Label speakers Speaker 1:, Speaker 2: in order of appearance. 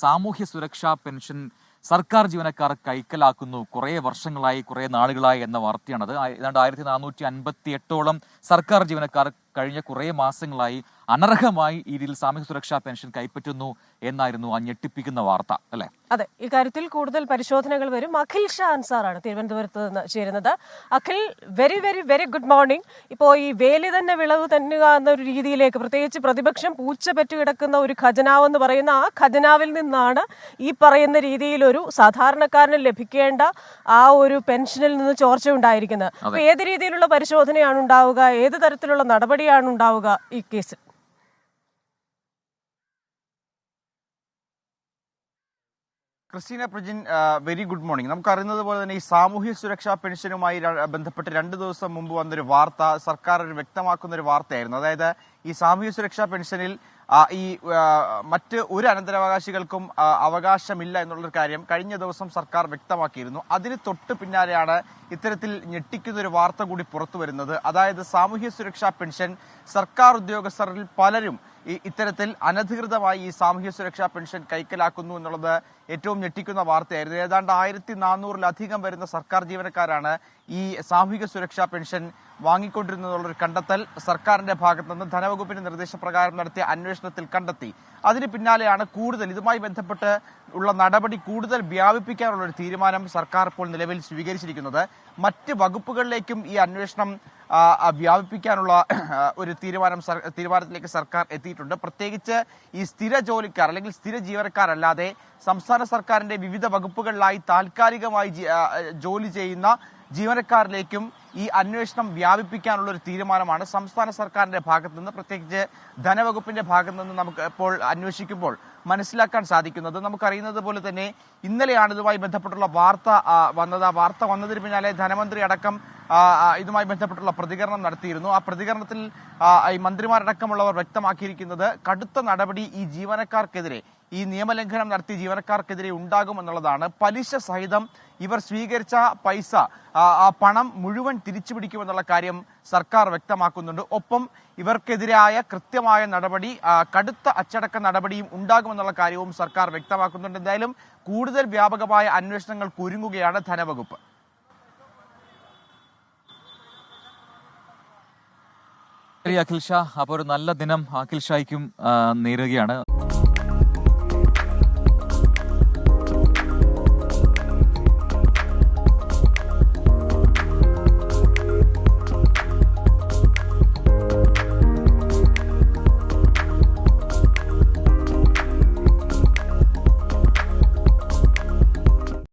Speaker 1: സാമൂഹ്യ സുരക്ഷാ പെൻഷൻ സർക്കാർ ജീവനക്കാർ കൈക്കലാക്കുന്നു കുറേ വർഷങ്ങളായി, കുറേ നാളുകളായി എന്ന വാർത്തയാണത്. ഏതാണ്ട് 1458ഓളം സർക്കാർ ജീവനക്കാർ കഴിഞ്ഞ കുറേ മാസങ്ങളായി അനർഹമായി ഈ രീതിയിൽ സാമൂഹ്യ സുരക്ഷാ പെൻഷൻ കൈപ്പറ്റുന്നു എന്നായിരുന്നു ആ ഞെട്ടിപ്പിക്കുന്ന വാർത്ത, അല്ലേ?
Speaker 2: അതെ, ഇക്കാര്യത്തിൽ കൂടുതൽ പരിശോധനകൾ വരും. അഖിൽ ഷാ അൻസാറാണ് തിരുവനന്തപുരത്ത് നിന്ന് ചേരുന്നത്. Akhil, very very very good morning. ഇപ്പോൾ ഈ വേലി തന്നെ വിളവ് തന്നുക എന്നൊരു രീതിയിലേക്ക്, പ്രത്യേകിച്ച് പ്രതിപക്ഷം പൂച്ച പെറ്റു കിടക്കുന്ന ഒരു ഖജനാവ് എന്ന് പറയുന്ന ആ ഖജനാവിൽ നിന്നാണ് ഈ പറയുന്ന രീതിയിൽ ഒരു സാധാരണക്കാരന് ലഭിക്കേണ്ട ആ ഒരു പെൻഷനിൽ നിന്ന് ചോർച്ച ഉണ്ടായിരിക്കുന്നത്. അപ്പൊ ഏത് രീതിയിലുള്ള പരിശോധനയാണ് ഉണ്ടാവുക, ഏത് തരത്തിലുള്ള നടപടിയാണ് ഉണ്ടാവുക ഈ കേസിൽ?
Speaker 3: Christina Prajin, very good morning. നമുക്കറിയുന്നത് പോലെ തന്നെ ഈ സാമൂഹ്യ സുരക്ഷാ പെൻഷനുമായി ബന്ധപ്പെട്ട് 2 ദിവസം മുമ്പ് വന്നൊരു വാർത്ത സർക്കാർ വ്യക്തമാക്കുന്ന ഒരു വാർത്തയായിരുന്നു. അതായത് ഈ സാമൂഹ്യ സുരക്ഷാ പെൻഷനിൽ മറ്റ് ഒരു അനന്തരാവകാശികൾക്കും അവകാശമില്ല എന്നുള്ളൊരു കാര്യം കഴിഞ്ഞ ദിവസം സർക്കാർ വ്യക്തമാക്കിയിരുന്നു. അതിന് തൊട്ട് പിന്നാലെയാണ് ഇത്തരത്തിൽ ഞെട്ടിക്കുന്നൊരു വാർത്ത കൂടി പുറത്തു വരുന്നത്. അതായത് സാമൂഹ്യ സുരക്ഷാ പെൻഷൻ സർക്കാർ ഉദ്യോഗസ്ഥരിൽ പലരും ഇത്തരത്തിൽ അനധികൃതമായി ഈ സാമൂഹ്യ സുരക്ഷാ പെൻഷൻ കൈക്കലാക്കുന്നു എന്നുള്ളത് ഏറ്റവും ഞെട്ടിക്കുന്ന വാർത്തയായിരുന്നു. ഏതാണ്ട് 1400-ലധികം വരുന്ന സർക്കാർ ജീവനക്കാരാണ് ഈ സാമൂഹിക സുരക്ഷാ പെൻഷൻ വാങ്ങിക്കൊണ്ടിരുന്നതെന്നുള്ളൊരു കണ്ടെത്തൽ സർക്കാരിന്റെ ഭാഗത്തു നിന്ന് ധനവകുപ്പിന്റെ നിർദ്ദേശപ്രകാരം നടത്തിയ അന്വേഷണത്തിൽ കണ്ടെത്തി. അതിന് പിന്നാലെയാണ് കൂടുതൽ ഇതുമായി ബന്ധപ്പെട്ട് ഉള്ള നടപടി കൂടുതൽ വ്യാപിപ്പിക്കാനുള്ള ഒരു തീരുമാനം സർക്കാർ ഇപ്പോൾ നിലവിൽ സ്വീകരിച്ചിരിക്കുന്നത്. മറ്റ് വകുപ്പുകളിലേക്കും ഈ അന്വേഷണം വ്യാപിപ്പിക്കാനുള്ള ഒരു തീരുമാനത്തിലേക്ക് സർക്കാർ എത്തിയിട്ടുണ്ട്. പ്രത്യേകിച്ച് ഈ സ്ഥിര ജോലിക്കാർ അല്ലെങ്കിൽ സ്ഥിര ജീവനക്കാരല്ലാതെ സംസ്ഥാന സർക്കാരിന്റെ വിവിധ വകുപ്പുകളിലായി താൽക്കാലികമായി ജോലി ചെയ്യുന്ന ജീവനക്കാരിലേക്കും ഈ അന്വേഷണം വ്യാപിപ്പിക്കാനുള്ള ഒരു തീരുമാനമാണ് സംസ്ഥാന സർക്കാരിന്റെ ഭാഗത്തു നിന്ന്, പ്രത്യേകിച്ച് ധനവകുപ്പിന്റെ ഭാഗത്തു നിന്ന് നമുക്ക് ഇപ്പോൾ അന്വേഷിക്കുമ്പോൾ മനസ്സിലാക്കാൻ സാധിക്കുന്നത്. നമുക്കറിയുന്നത് പോലെ തന്നെ ഇന്നലെയാണ് ഇതുമായി ബന്ധപ്പെട്ടുള്ള വാർത്ത വന്നത്. ആ വാർത്ത വന്നതിന് പിന്നാലെ ധനമന്ത്രി അടക്കം ഇതുമായി ബന്ധപ്പെട്ടുള്ള പ്രതികരണം നടത്തിയിരുന്നു. ആ പ്രതികരണത്തിൽ ഈ മന്ത്രിമാരടക്കമുള്ളവർ വ്യക്തമാക്കിയിരിക്കുന്നത് കടുത്ത നടപടി ഈ ജീവനക്കാർക്കെതിരെ, ഈ നിയമലംഘനം നടത്തിയ ജീവനക്കാർക്കെതിരെ ഉണ്ടാകുമെന്നുള്ളതാണ്. പലിശ സഹിതം ഇവർ സ്വീകരിച്ച പൈസ, ആ പണം മുഴുവൻ തിരിച്ചുപിടിക്കുമെന്നുള്ള കാര്യം സർക്കാർ വ്യക്തമാക്കുന്നുണ്ട്. ഒപ്പം ഇവർക്കെതിരായ കൃത്യമായ നടപടി, കടുത്ത അച്ചടക്ക നടപടിയും ഉണ്ടാകുമെന്നുള്ള കാര്യവും സർക്കാർ വ്യക്തമാക്കുന്നുണ്ട്. എന്തായാലും കൂടുതൽ വ്യാപകമായ അന്വേഷണങ്ങൾക്ക് ഒരുങ്ങുകയാണ് ധനവകുപ്പ്.
Speaker 1: അഖിൽ ഷാ, അപ്പോൾ ഒരു നല്ല ദിനം അഖിൽ ഷായ്ക്കും നേരുകയാണ്.